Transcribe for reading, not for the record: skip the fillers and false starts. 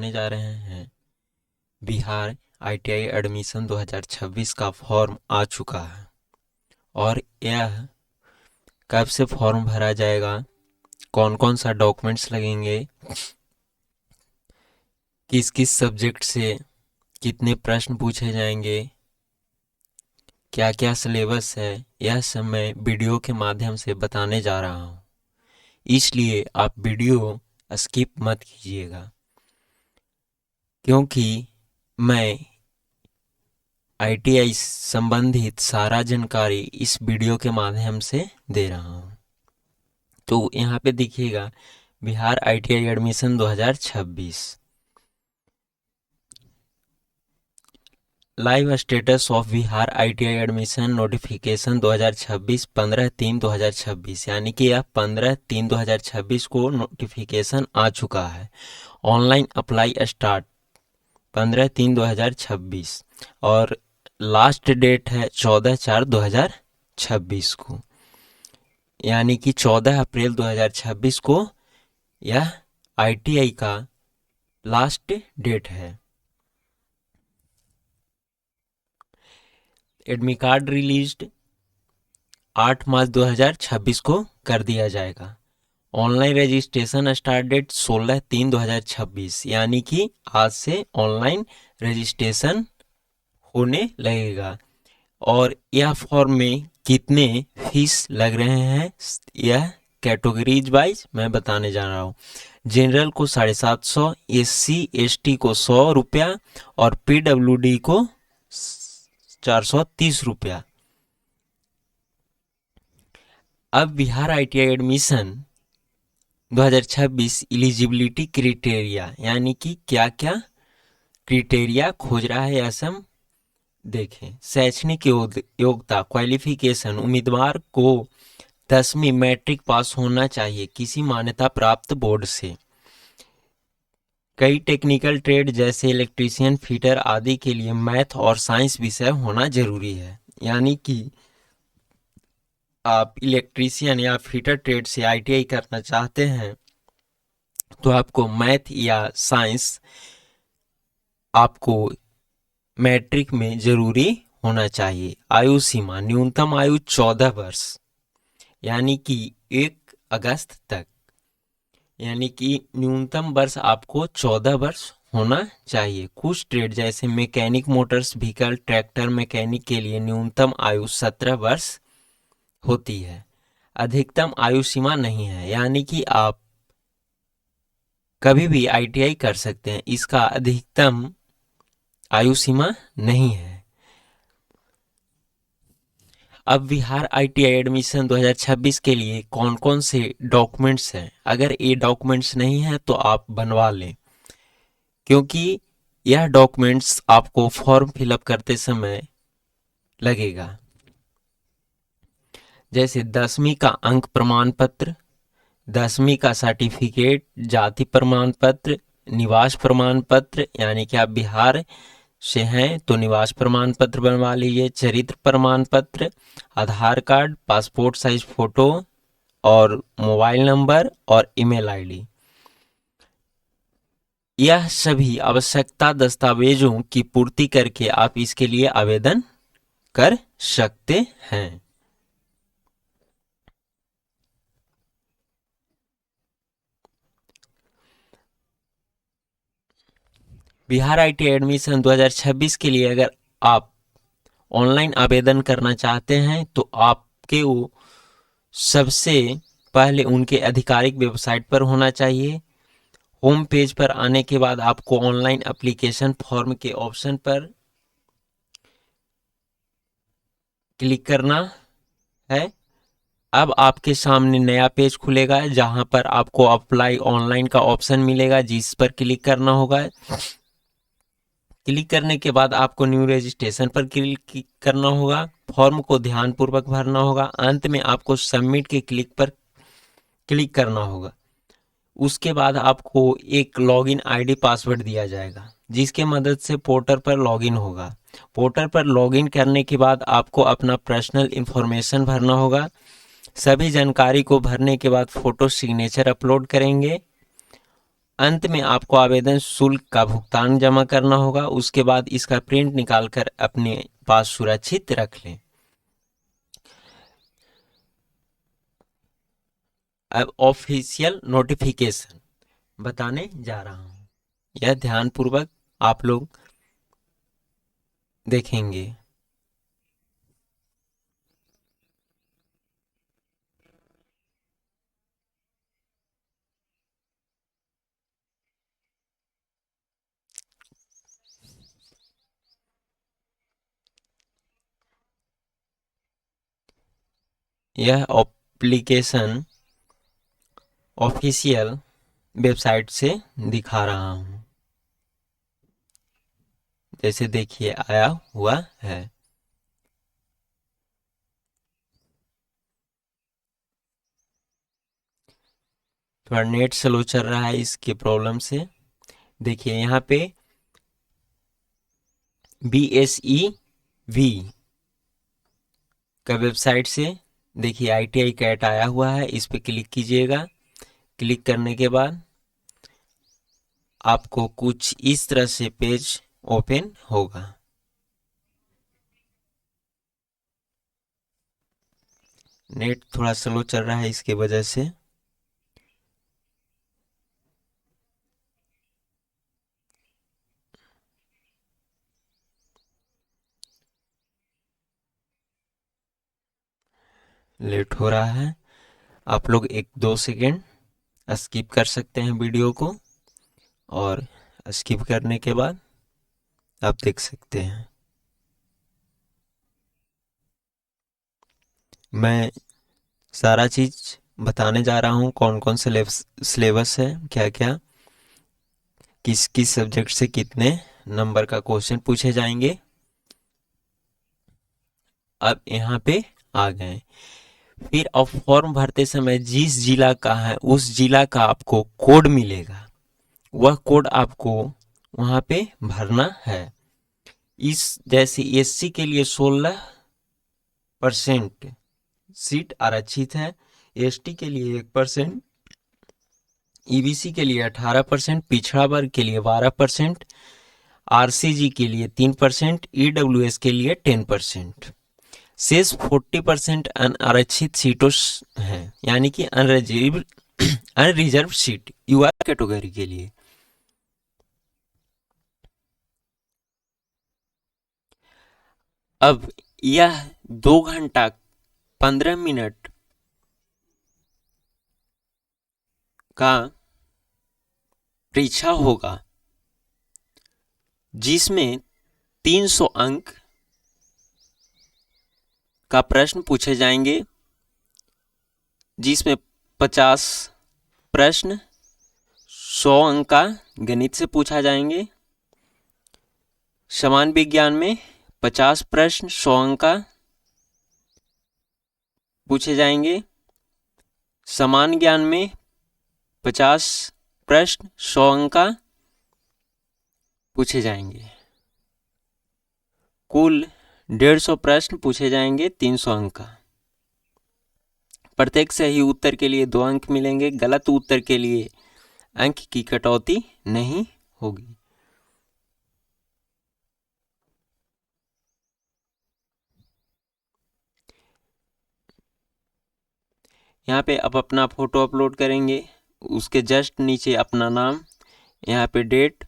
होने जा रहे हैं। बिहार आईटीआई एडमिशन 2026 का फॉर्म आ चुका है और यह कब से फॉर्म भरा जाएगा, कौन कौन सा डॉक्यूमेंट्स लगेंगे, किस किस सब्जेक्ट से कितने प्रश्न पूछे जाएंगे, क्या क्या सिलेबस है, यह सब मैं वीडियो के माध्यम से बताने जा रहा हूँ। इसलिए आप वीडियो स्किप मत कीजिएगा, क्योंकि मैं आईटीआई संबंधित सारा जानकारी इस वीडियो के माध्यम से दे रहा हूँ। तो यहाँ पे देखिएगा, Bihar ITI admission 2026 live status of Bihar ITI admission notification 2026 15/3/2026, यानी कि यह 15/3/2026 को नोटिफिकेशन आ चुका है। ऑनलाइन अप्लाई स्टार्ट 15/3/2026 और लास्ट डेट है 14/4/2026 को, यानी कि 14 अप्रैल 2026 को यह आईटीआई का लास्ट डेट है। एडमिट कार्ड रिलीज्ड 8 मार्च 2026 को कर दिया जाएगा। ऑनलाइन रजिस्ट्रेशन स्टार्ट डेट 16/3/2026, यानी कि आज से ऑनलाइन रजिस्ट्रेशन होने लगेगा। और यह फॉर्म में कितने फीस लग रहे हैं, यह कैटेगरीज वाइज मैं बताने जा रहा हूँ। जनरल को 750, SC ST को 100 रुपया और PWD को 430 रुपया। अब Bihar ITI admission 2026 eligibility criteria, यानी कि क्या क्या क्राइटेरिया खोज रहा है असम। देखें, शैक्षणिक योग्यता क्वालिफिकेशन, उम्मीदवार को 10वीं मैट्रिक पास होना चाहिए किसी मान्यता प्राप्त बोर्ड से। कई टेक्निकल ट्रेड जैसे इलेक्ट्रीशियन, फिटर आदि के लिए मैथ और साइंस विषय होना जरूरी है, यानी कि आप इलेक्ट्रीशियन या फिटर ट्रेड से आईटीआई करना चाहते हैं तो आपको मैथ या साइंस आपको मैट्रिक में जरूरी होना चाहिए। आयु सीमा न्यूनतम आयु 14 वर्ष, यानी कि 1 अगस्त तक, यानी कि न्यूनतम वर्ष आपको 14 वर्ष होना चाहिए। कुछ ट्रेड जैसे mechanic, Motors vehicle, tractor mechanic के लिए न्यूनतम आयु 17 वर्ष होती है। अधिकतम आयु सीमा नहीं है, यानी कि आप कभी भी आईटीआई कर सकते हैं, इसका अधिकतम आयु सीमा नहीं है। अब बिहार आईटीआई एडमिशन 2026 के लिए कौन कौन से डॉक्यूमेंट्स हैं, अगर ये डॉक्यूमेंट्स नहीं हैं तो आप बनवा लें, क्योंकि यह डॉक्यूमेंट्स आपको फॉर्म फिलअप करते समय लगेगा। जैसे 10वीं का अंक प्रमाण पत्र, 10वीं का सर्टिफिकेट, जाति प्रमाण पत्र, निवास प्रमाण पत्र, यानी कि आप बिहार से हैं तो निवास प्रमाण पत्र बनवा लीजिए, चरित्र प्रमाण पत्र, आधार कार्ड, पासपोर्ट साइज फोटो और मोबाइल नंबर और ईमेल आईडी। यह सभी आवश्यकता दस्तावेजों की पूर्ति करके आप इसके लिए आवेदन कर सकते हैं। बिहार आईटीआई एडमिशन 2026 के लिए अगर आप ऑनलाइन आवेदन करना चाहते हैं तो आपके वो सबसे पहले उनके आधिकारिक वेबसाइट पर होना चाहिए। होम पेज पर आने के बाद आपको ऑनलाइन एप्लीकेशन फॉर्म के ऑप्शन पर क्लिक करना है। अब आपके सामने नया पेज खुलेगा जहां पर आपको अप्लाई ऑनलाइन का ऑप्शन मिलेगा, जिस पर क्लिक करना होगा। क्लिक करने के बाद आपको न्यू रजिस्ट्रेशन पर क्लिक करना होगा, फॉर्म को ध्यानपूर्वक भरना होगा, अंत में आपको सबमिट के क्लिक पर क्लिक करना होगा। उसके बाद आपको एक लॉगिन आईडी पासवर्ड दिया जाएगा, जिसके मदद से पोर्टल पर लॉगिन होगा। पोर्टल पर लॉगिन करने के बाद आपको अपना पर्सनल इंफॉर्मेशन भरना होगा। सभी जानकारी को भरने के बाद फोटो सिग्नेचर अपलोड करेंगे। अंत में आपको आवेदन शुल्क का भुगतान जमा करना होगा। उसके बाद इसका प्रिंट निकालकर अपने पास सुरक्षित रख लें। अब ऑफिशियल नोटिफिकेशन बताने जा रहा हूं, यह ध्यानपूर्वक आप लोग देखेंगे। यह एप्लीकेशन ऑफिशियल वेबसाइट से दिखा रहा हूं, जैसे देखिए आया हुआ है। थोड़ा नेट स्लो चल रहा है, इसके प्रॉब्लम से। देखिए यहाँ पे BSEV का वेबसाइट से देखिए ITI कैट आया हुआ है, इस पे क्लिक कीजिएगा। क्लिक करने के बाद आपको कुछ इस तरह से पेज ओपन होगा। नेट थोड़ा स्लो चल रहा है, इसकी वजह से। लेट हो रहा है, आप लोग 1-2 सेकेंड स्किप कर सकते हैं वीडियो को, और स्किप करने के बाद आप देख सकते हैं। मैं सारा चीज बताने जा रहा हूँ, कौन कौन से सिलेबस है, क्या क्या, किस किस सब्जेक्ट से कितने नंबर का क्वेश्चन पूछे जाएंगे। अब यहाँ पे आ गए। फिर अब फॉर्म भरते समय जिस जिला का है उस जिला का आपको कोड मिलेगा, वह कोड आपको वहां पे भरना है। इस जैसे SC के लिए 16% सीट आरक्षित है, ST के लिए 1%, EBC के लिए 18%, पिछड़ा वर्ग के लिए 12%, RCG के लिए 3%, EWS के लिए 10%। शेष 40% अनारक्षित सीटों हैं, यानी कि अनरिजर्व सीट UR कैटेगरी के लिए। अब यह 2 घंटा 15 मिनट का परीक्षा होगा, जिसमें 300 अंक का प्रश्न पूछे जाएंगे, जिसमें 50 प्रश्न 100 अंक का गणित से पूछा जाएंगे। समान विज्ञान में 50 प्रश्न 100 अंक का पूछे जाएंगे। समान ज्ञान में 50 प्रश्न 100 अंक का पूछे जाएंगे। कुल 150 प्रश्न पूछे जाएंगे 300 अंक का। प्रत्येक सही उत्तर के लिए 2 अंक मिलेंगे, गलत उत्तर के लिए अंक की कटौती नहीं होगी। यहाँ पे अब अपना फोटो अपलोड करेंगे, उसके जस्ट नीचे अपना नाम, यहाँ पे डेट